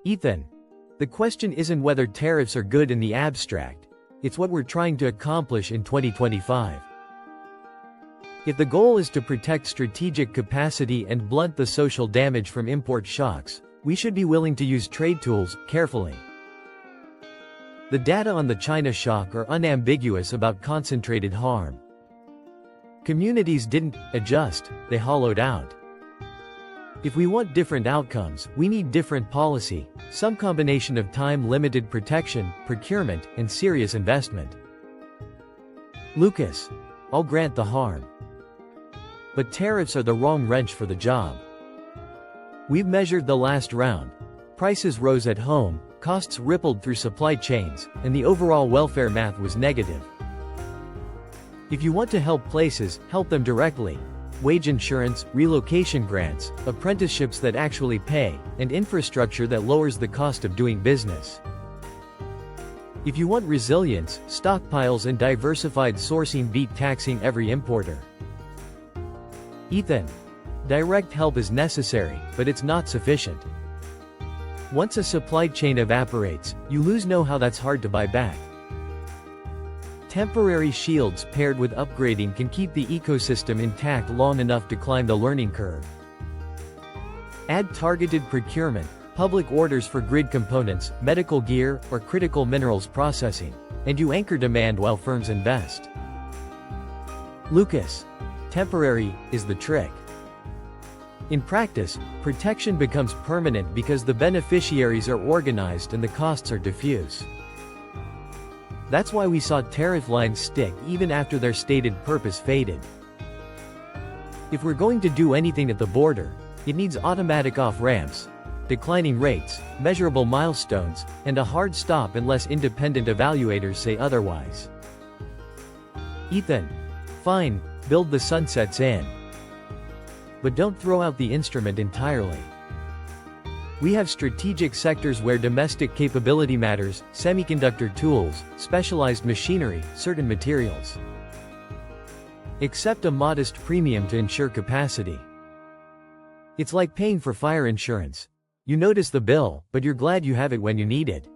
Ethan, the question isn't whether tariffs are good in the abstract, it's what we're trying to accomplish in 2025. If the goal is to protect strategic capacity and blunt the social damage from import shocks, we should be willing to use trade tools carefully. The data on the China shock are unambiguous about concentrated harm. Communities didn't adjust, they hollowed out. If we want different outcomes, we need different policy, some combination of time-limited protection, procurement, and serious investment. Lucas, I'll grant the harm. But tariffs are the wrong wrench for the job. We've measured the last round. Prices rose at home, costs rippled through supply chains, and the overall welfare math was negative. If you want to help places, help them directly. Wage insurance, relocation grants, apprenticeships that actually pay, and infrastructure that lowers the cost of doing business. If you want resilience, stockpiles and diversified sourcing beat taxing every importer. Ethan, direct help is necessary, but it's not sufficient. Once a supply chain evaporates, you lose know-how that's hard to buy back. Temporary shields paired with upgrading can keep the ecosystem intact long enough to climb the learning curve. Add targeted procurement, public orders for grid components, medical gear, or critical minerals processing, and you anchor demand while firms invest. Lucas, temporary is the trick. In practice, protection becomes permanent because the beneficiaries are organized and the costs are diffuse. That's why we saw tariff lines stick even after their stated purpose faded. If we're going to do anything at the border, it needs automatic off-ramps, declining rates, measurable milestones, and a hard stop unless independent evaluators say otherwise. Ethan, fine, build the sunsets in. But don't throw out the instrument entirely. We have strategic sectors where domestic capability matters: semiconductor tools, specialized machinery, certain materials. Accept a modest premium to ensure capacity. It's like paying for fire insurance. You notice the bill, but you're glad you have it when you need it.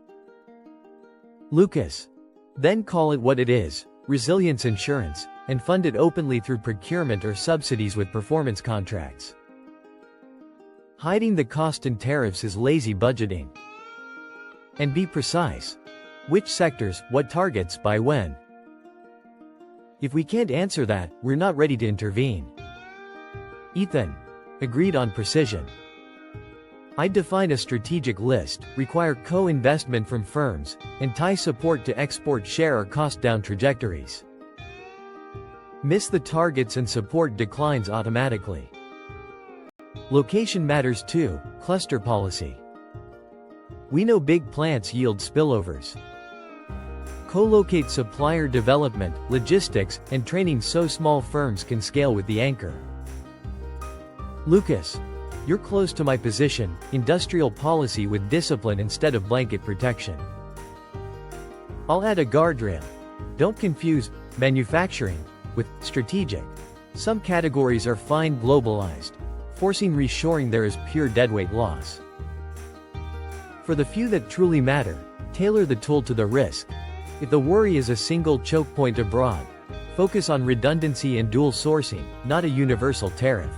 Lucas, then call it what it is: resilience insurance, and fund it openly through procurement or subsidies with performance contracts. Hiding the cost in tariffs is lazy budgeting. And be precise. Which sectors, what targets, by when? If we can't answer that, we're not ready to intervene. Ethan, agreed on precision. I'd define a strategic list, require co-investment from firms, and tie support to export share or cost-down trajectories. Miss the targets and support declines automatically. Location matters too, cluster policy. We know big plants yield spillovers. Co-locate supplier development, logistics, and training so small firms can scale with the anchor. Lucas, you're close to my position: industrial policy with discipline instead of blanket protection. I'll add a guardrail. Don't confuse manufacturing with strategic. Some categories are fine globalized. Forcing reshoring there is pure deadweight loss. For the few that truly matter, tailor the tool to the risk. If the worry is a single choke point abroad, focus on redundancy and dual sourcing, not a universal tariff.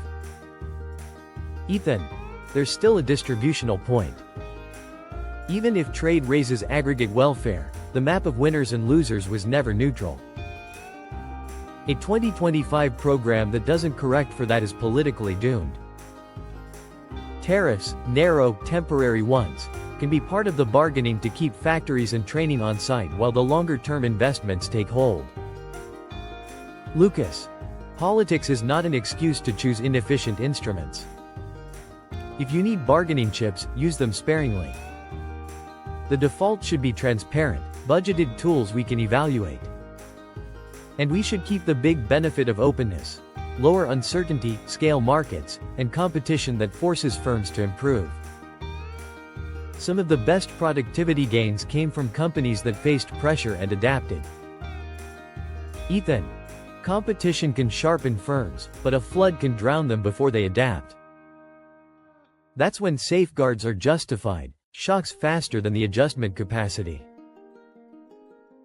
Ethan, there's still a distributional point. Even if trade raises aggregate welfare, the map of winners and losers was never neutral. A 2025 program that doesn't correct for that is politically doomed. Tariffs, narrow, temporary ones, can be part of the bargaining to keep factories and training on site while the longer-term investments take hold. Lucas, politics is not an excuse to choose inefficient instruments. If you need bargaining chips, use them sparingly. The default should be transparent, budgeted tools we can evaluate. And we should keep the big benefit of openness: lower uncertainty, scale markets, and competition that forces firms to improve. Some of the best productivity gains came from companies that faced pressure and adapted. Ethan, competition can sharpen firms, but a flood can drown them before they adapt. That's when safeguards are justified, shocks faster than the adjustment capacity.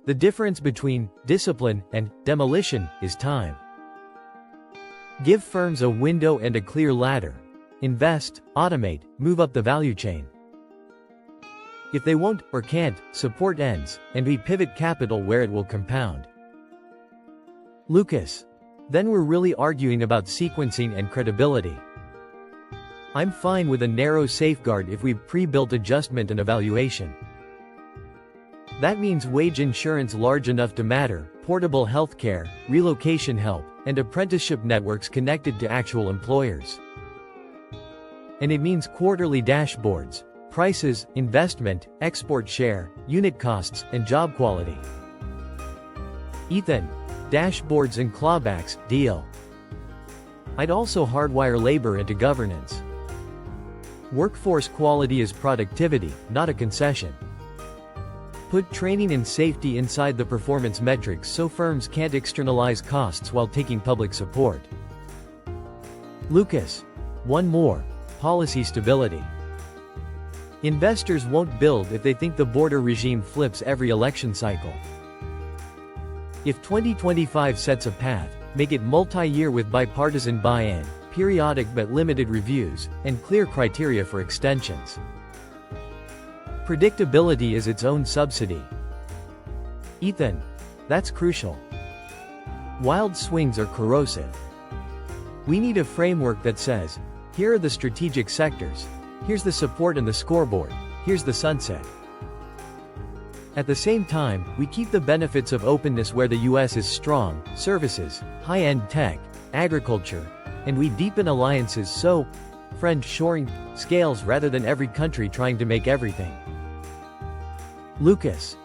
The difference between discipline and demolition is time. Give firms a window and a clear ladder. Invest, automate, move up the value chain. If they won't or can't, support ends, and we pivot capital where it will compound. Lucas. Then we're really arguing about sequencing and credibility. I'm fine with a narrow safeguard if we've pre-built adjustment and evaluation. That means wage insurance large enough to matter, portable healthcare, relocation help, and apprenticeship networks connected to actual employers. And it means quarterly dashboards, prices, investment, export share, unit costs, and job quality. Ethan. Dashboards and clawbacks, deal. I'd also hardwire labor into governance. Workforce quality is productivity, not a concession. Put training and safety inside the performance metrics so firms can't externalize costs while taking public support. Lucas. One more. Policy stability. Investors won't build if they think the border regime flips every election cycle. If 2025 sets a path, make it multi-year with bipartisan buy-in, periodic but limited reviews, and clear criteria for extensions. Predictability is its own subsidy. Ethan. That's crucial. Wild swings are corrosive. We need a framework that says, here are the strategic sectors, here's the support and the scoreboard, here's the sunset. At the same time, we keep the benefits of openness where the US is strong, services, high-end tech, agriculture, and we deepen alliances so, friend-shoring, scales rather than every country trying to make everything. Lucas.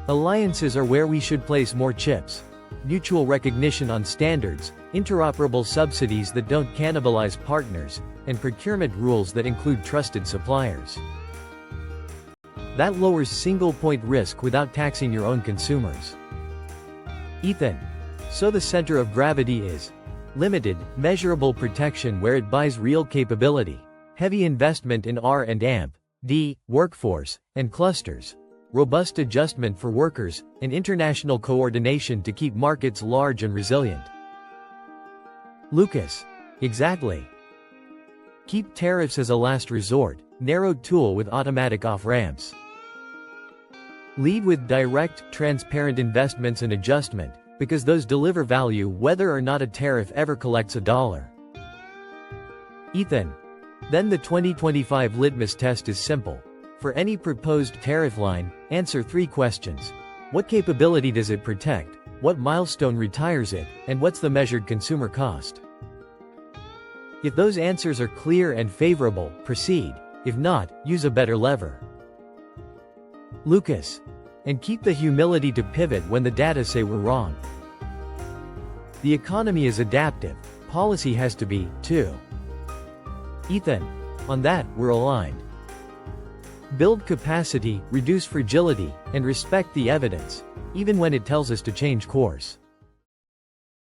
Alliances are where we should place more chips. Mutual recognition on standards, interoperable subsidies that don't cannibalize partners, and procurement rules that include trusted suppliers. That lowers single-point risk without taxing your own consumers. Ethan. So the center of gravity is limited, measurable protection where it buys real capability, heavy investment in R&D, workforce, and clusters, robust adjustment for workers, and international coordination to keep markets large and resilient. Lucas. Exactly. Keep tariffs as a last resort, narrowed tool with automatic off-ramps. Lead with direct, transparent investments and adjustment, because those deliver value whether or not a tariff ever collects a dollar. Ethan. Then the 2025 litmus test is simple. For any proposed tariff line, answer 3 questions. What capability does it protect? What milestone retires it? And what's the measured consumer cost? If those answers are clear and favorable, proceed. If not, use a better lever. Lucas. And keep the humility to pivot when the data say we're wrong. The economy is adaptive. Policy has to be, too. Ethan. On that, we're aligned. Build capacity, reduce fragility, and respect the evidence, even when it tells us to change course.